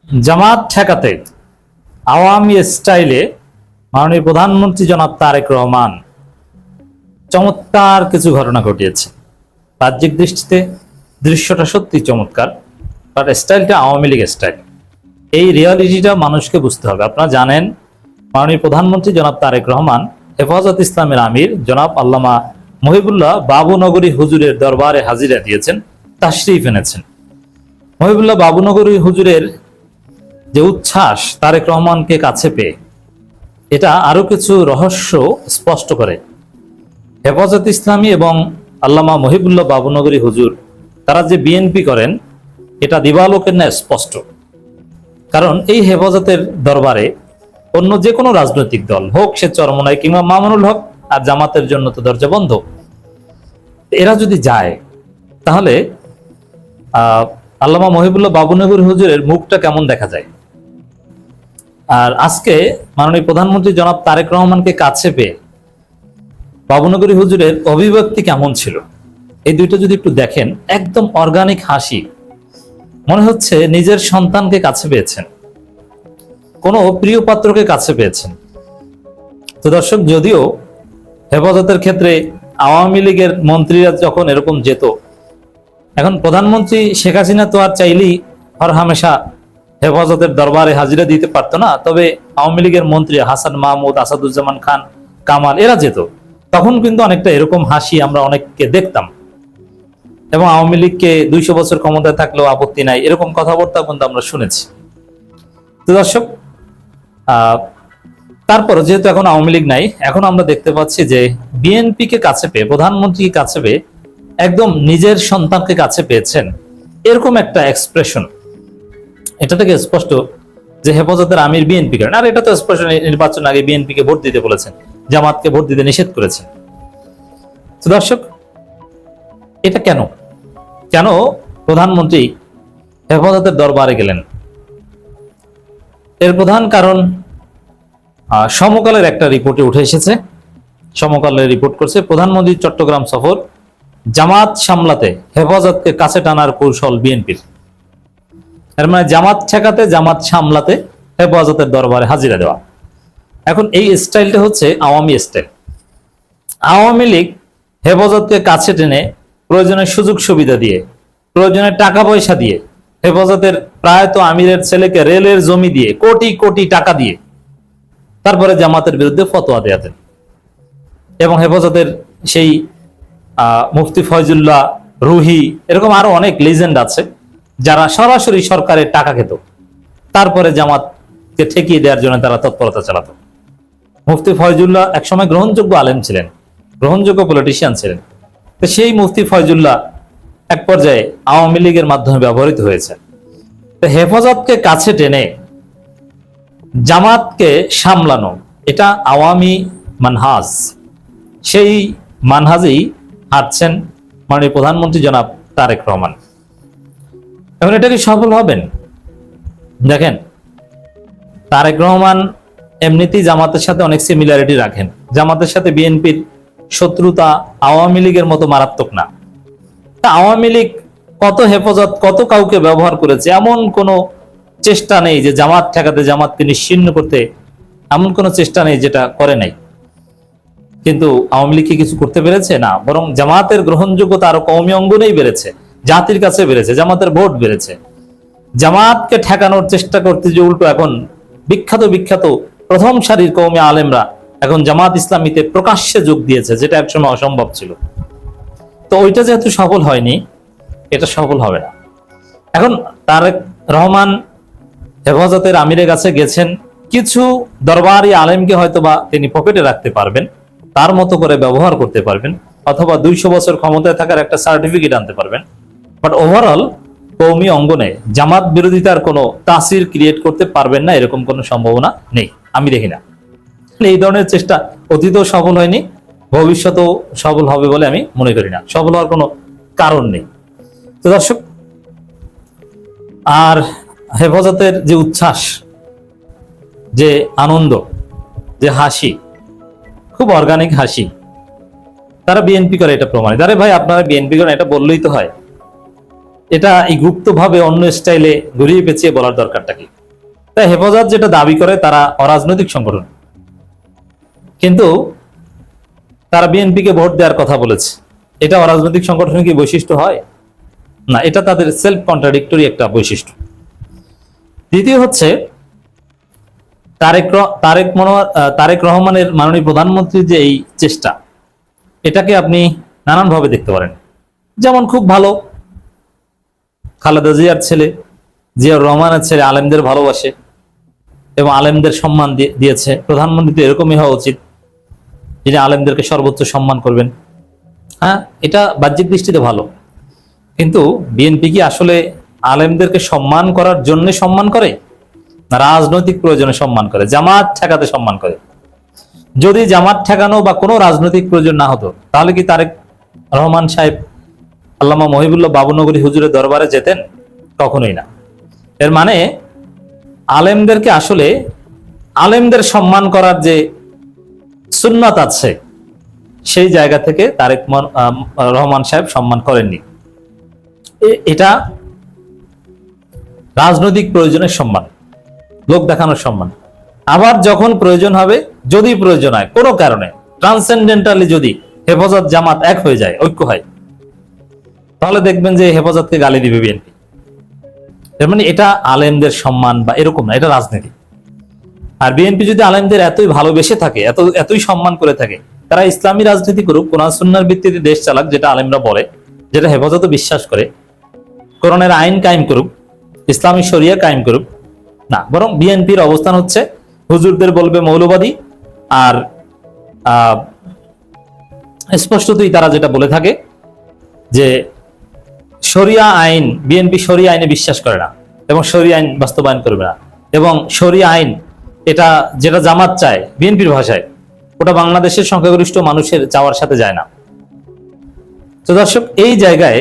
জামাত ঠেকাতে আওয়ামী স্টাইলে মাননীয় প্রধানমন্ত্রী জনাব তারেক রহমান চমৎকার কিছু ঘটনা ঘটিয়েছে। বাহ্যিক দৃষ্টিতে দৃশ্যটা সত্যি চমৎকার, বাট স্টাইলটা আওয়ামী লীগ স্টাইল। এই রিয়ালিটিটা মানুষকে বুঝতে হবে। আপনারা জানেন মাননীয় প্রধানমন্ত্রী জনাব তারেক রহমান হেফাজত ইসলামের আমির জনাব আল্লামা মহিবুল্লাহ বাবুনগরী হুজুরের দরবারে হাজিরা দিয়েছেন, তাশরিফ এনেছেন। মহিবুল্লাহ বাবুনগরী হুজুরের যে উচ্ছ্বাস তারেক রহমানকে কাছে পেয়ে, এটা আরো কিছু রহস্য স্পষ্ট করে। হেফাজত ইসলামী এবং আল্লামা মহিবুল্লাহ বাবুনগরী হুজুর তারা যে বিএনপি করেন, এটা দিবালোকের ন্যায় স্পষ্ট। কারণ এই হেফাজতের দরবারে অন্য যে কোনো রাজনৈতিক দল হোক, সে চরমনাই কিংবা মামুনুল হক, আর জামাতের জন্য তো দরজা বন্ধ। এরা যদি যায় তাহলে আল্লামা মহিবুল্লাহ বাবুনগরী হুজুরের মুখটা কেমন দেখা যায়। আর আজকে মাননীয় প্রধানমন্ত্রী জনাব তারেক রহমানকে কাছে পেয়ে বাবুনগরী হুজুরের অভিব্যক্তি কেমন ছিল, এই দুইটা যদি একটু দেখেন, একদম অর্গানিক হাসি। মনে হচ্ছে নিজের সন্তানকে কাছে পেয়েছেন, কোনো প্রিয় পাত্রকে কাছে পেয়েছেন। তো দর্শক, যদিও হেফাজতের ক্ষেত্রে আওয়ামী লীগের মন্ত্রীরা যখন এরকম যেত, এখন প্রধানমন্ত্রী শেখ হাসিনা তো আর চাইলেই হরহামেশা হেফাজতের দরবারে হাজিরা দিতে পারতো না। তবে আওয়ামী লীগের মন্ত্রী হাসান মাহমুদ, আসাদুজ্জামান খান, কামাল এরা যেত, তখন কিন্তু অনেকটা এরকম হাসি আমরা অনেককে দেখতাম। এবং আওয়ামী লীগকে 200 বছর ক্ষমতায় থাকলেও আপত্তি নাই, এরকম কথাবার্তা কিন্তু আমরা শুনেছি। তো দর্শক, তারপরে যেহেতু এখন আওয়ামী লীগ নাই, এখন আমরা দেখতে পাচ্ছি যে বিএনপি কে কাছে পেয়ে, প্রধানমন্ত্রীকে কাছে পেয়ে, একদম নিজের সন্তানকে কাছে পেয়েছেন, এরকম একটা এক্সপ্রেশন। এটা থেকে স্পষ্ট যে হেফাজতের আমির বিএনপি করেন। আর এটা তো স্পষ্ট, নির্বাচন আগে বিএনপি কে ভোট দিতে বলেছেন, জামাতকে ভোট দিতে নিষেধ করেছেন। তো দর্শক, এটা কেন কেন প্রধানমন্ত্রী হেফাজতের দরবারে গেলেন? এর প্রধান কারণ সমকালের একটা রিপোর্টে উঠে এসেছে। সমকালের রিপোর্ট করছে প্রধানমন্ত্রীর চট্টগ্রাম সফর জামাত সামলাতে হেফাজতকে কাছে টানার কৌশল বিএনপির। এর মানে জামাত ঠেকাতে, জামাত সামলাতে হেফাজতের দরবারে হাজিরা দেওয়া। এখন এই স্টাইলটা হচ্ছে আওয়ামী স্টাইল। আওয়ামী লীগ হেফাজতকে কাছে টেনে প্রয়োজনে সুযোগ সুবিধা দিয়ে, প্রয়োজনে টাকা পয়সা দিয়ে, হেফাজতের প্রায়ত আমিরের ছেলেকে রেলের জমি দিয়ে, কোটি কোটি টাকা দিয়ে তারপরে জামাতের বিরুদ্ধে ফতোয়া দেয়াতেন। এবং হেফাজতের সেই মুফতি ফয়জুল্লাহ, রুহি, এরকম আরো অনেক লিজেন্ড আছে যারা সরাসরি সরকারের টাকা খেত, তারপরে জামাতকে ঠেকিয়ে দেওয়ার জন্য তারা তৎপরতা চালাতো। মুফতি ফয়জুল্লাহ একসময় গ্রহণযোগ্য আলেম ছিলেন, গ্রহণযোগ্য পলিটিশিয়ান ছিলেন। তো সেই মুফতি ফয়জুল্লাহ এক পর্যায়ে আওয়ামী লীগের মাধ্যমে ব্যবহৃত হয়েছে। তো হেফাজতকে কাছে টেনে জামাতকে সামলানো, এটা আওয়ামী মানহাজ। সেই মানহাজেই হাঁটছেন মাননীয় প্রধানমন্ত্রী জনাব তারেক রহমান। এখন এটা কি সফল হবেন? দেখেন, তারেক রহমান এমনিতেই জামাতের সাথে অনেক সিমিলারিটি রাখেন। জামাতের সাথে বিএনপির শত্রুতা আওয়ামী লীগের মতো মারাত্মক না। তা আওয়ামী লীগ কত হেফাজত, কত কাউকে ব্যবহার করেছে, এমন কোনো চেষ্টা নেই যে জামাত ঠেকাতে, জামাতকে নিশ্চিহ্ন করতে, এমন কোনো চেষ্টা নেই যেটা করে নাই। কিন্তু আওয়ামী লীগ কি কিছু করতে পেরেছে? না, বরং জামাতের গ্রহণযোগ্যতা আরো কওমি অঙ্গনেই বেড়েছে, জাতির কাছে বেড়েছে, জামাতের ভোট বেড়েছে। জামাতকে ঠেকানোর চেষ্টা করতে যে উল্টো এখন বিখ্যাত বিখ্যাত প্রথম সারির কওমি আলেমরা এখন জামাত ইসলামীতে প্রকাশ্যে যোগ দিয়েছে, যেটা একসময় অসম্ভব ছিল। তো ওইটা যেহেতু সফল হয়নি, এটা সফল হবে না। এখন তারেক রহমান হেফাজতের আমিরের কাছে গেছেন, কিছু দরবারি আলেমকে হয়তোবা তিনি পকেটে রাখতে পারবেন, তার মতো করে ব্যবহার করতে পারবেন, অথবা 200 বছর ক্ষমতায় থাকার একটা সার্টিফিকেট আনতে পারবেন। বাট ওভারঅল কওমি অঙ্গনে জামাত বিরোধিতার কোনো তাসির ক্রিয়েট করতে পারবেন না, এরকম কোনো সম্ভাবনা নেই, আমি দেখি না। এই ধরনের চেষ্টা অতীতেও সফল হয়নি, ভবিষ্যতেও সফল হবে বলে আমি মনে করি না, সফল হওয়ার কোনো কারণ নেই। তো দর্শক, আর হেফাজতের যে উচ্ছ্বাস, যে আনন্দ, যে হাসি, খুব অর্গানিক হাসি, তারা বিএনপি করে এটা প্রমাণিত। আরে ভাই, আপনারা বিএনপি করেন এটা বললেই তো হয়। এটা এই গুপ্তভাবে অন্য স্টাইলে ঘুরিয়ে পেঁচিয়ে বলার দরকারটা কি? তাই হেফাজত যেটা দাবি করে তারা অরাজনৈতিক সংগঠন, কিন্তু তারা বিএনপিকে ভোট দেওয়ার কথা বলেছে। এটা অরাজনৈতিক সংগঠনের কি বৈশিষ্ট্য হয়? না, এটা তাদের সেলফ কন্ট্রাডিক্টরি একটা বৈশিষ্ট্য। দ্বিতীয় হচ্ছে তারেক রহমানের মাননীয় প্রধানমন্ত্রীর যে এই চেষ্টা, এটাকে আপনি নানানভাবে দেখতে পারেন। যেমন খুব ভালো, খালেদা জিয়ার ছেলে, জিয়াউর রহমানের ছেলে আলেমদের ভালোবাসে এবং আলেমদের সম্মান দিয়েছে। প্রধানমন্ত্রী তো এরকমই হওয়া উচিত, যিনি আলেমদেরকে সর্বোচ্চ সম্মান করবেন। হ্যাঁ, এটা বাহ্যিক দৃষ্টিতে ভালো, কিন্তু বিএনপি কি আসলে আলেমদেরকে সম্মান করার জন্য সম্মান করে, না রাজনৈতিক প্রয়োজনে সম্মান করে, জামাত ঠেকাতে সম্মান করে? যদি জামাত ঠেকানো বা কোনো রাজনৈতিক প্রয়োজন না হতো, তাহলে কি তারেক রহমান সাহেব আল্লামা মহিবুল্লাহ বাবুনগরী হুজুরের দরবারে যেতেন? কখনোই না। এর মানে আলেমদেরকে আসলে আলেমদের সম্মান করার যে সুন্নাত আছে, সেই জায়গা থেকে তারেক রহমান সাহেব সম্মান করেননি। এটা রাজনৈতিক প্রয়োজনের সম্মান, লোক দেখানোর সম্মান। আবার যখন প্রয়োজন হবে, যদি প্রয়োজন হয় কোনো কারণে ট্রান্সেন্ডেন্টালি, যদি হেফাজত জামাত এক হয়ে যায়, ঐক্য হয়, তাহলে দেখবেন যে হেফাজতকে গালি দিবে বিএনপি। এর মানে এটা আলেমদের সম্মান বা এরকম না, এটা রাজনীতি। আর বিএনপি যদি আলেমদের এতই ভালোবেসে থাকে, এতই সম্মান করে থাকে, তারা ইসলামী রাজনীতি করুক, কোরআন সুন্নাহর ভিত্তিতে দেশ চালাক, যেটা আলেমরা বলে, যেটা হেফাজত বিশ্বাস করে, কোরআনের আইন কায়েম করুক, ইসলামী শরিয়া কায়েম করুক। না, বরং বিএনপির অবস্থান হচ্ছে হুজুরদের বলবে মৌলবাদী, আর স্পষ্টতই তারা যেটা বলে থাকে যে শরিয়া আইন, বিএনপি শরিয়া আইনে বিশ্বাস করে না এবং শরিয়া আইন বাস্তবায়ন করবে না, এবং শরিয়া আইন এটা যেটা জামাত চায় বিএনপির ভাষায়, ওটা বাংলাদেশের সংখ্যাগরিষ্ঠ মানুষের চাওয়ার সাথে যায় না। তো দর্শক, এই জায়গায়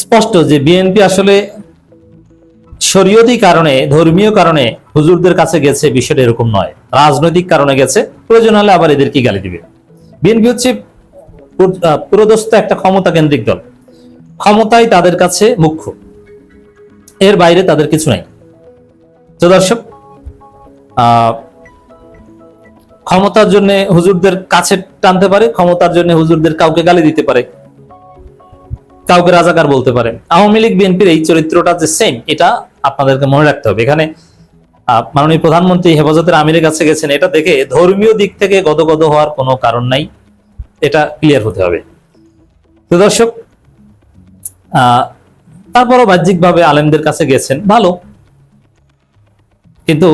স্পষ্ট যে বিএনপি আসলে শরীয়তি কারণে, ধর্মীয় কারণে হুজুরদের কাছে গেছে, বিষয়টা এরকম নয়, রাজনৈতিক কারণে গেছে। প্রয়োজন হলে আবার এদেরকে গালি দিবে। বিএনপি হচ্ছে পুরোদস্ত একটা ক্ষমতা কেন্দ্রিক দল, ক্ষমতাই তাদের কাছে মুখ্য, এর বাইরে তাদের কিছু নাই। তো দর্শক, ক্ষমতার জন্য হুজুরদের কাছে টানতে পারে, ক্ষমতার জন্য হুজুরদের কাউকে গালি দিতে পারে, কাউকে রাজাকার বলতে পারে। আওয়ামী লীগ বিএনপির এই চরিত্রটা যে সেম, এটা আপনাদেরকে মনে রাখতে হবে। এখানে মাননীয় প্রধানমন্ত্রী হেফাজতের আমিরের কাছে গেছেন, এটা দেখে ধর্মীয় দিক থেকে গদগদ হওয়ার কোনো কারণ নাই, এটা ক্লিয়ার হতে হবে। তো দর্শক, তারপরও বাহ্যিকভাবে আলেমদের কাছে গেছেন, ভালো, কিন্তু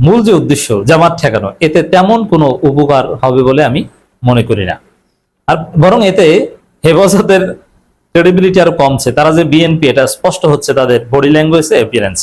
মূল যে উদ্দেশ্য জামাত ঠেকানো, এতে তেমন কোনো উপকার হবে বলে আমি মনে করি না। আর বরং এতে হেফাজতের ক্রেডিবিলিটি আরো কমছে। তারা যে বিএনপি, এটা স্পষ্ট হচ্ছে তাদের বডি ল্যাঙ্গুয়েজে, অ্যাপিয়ারেন্স।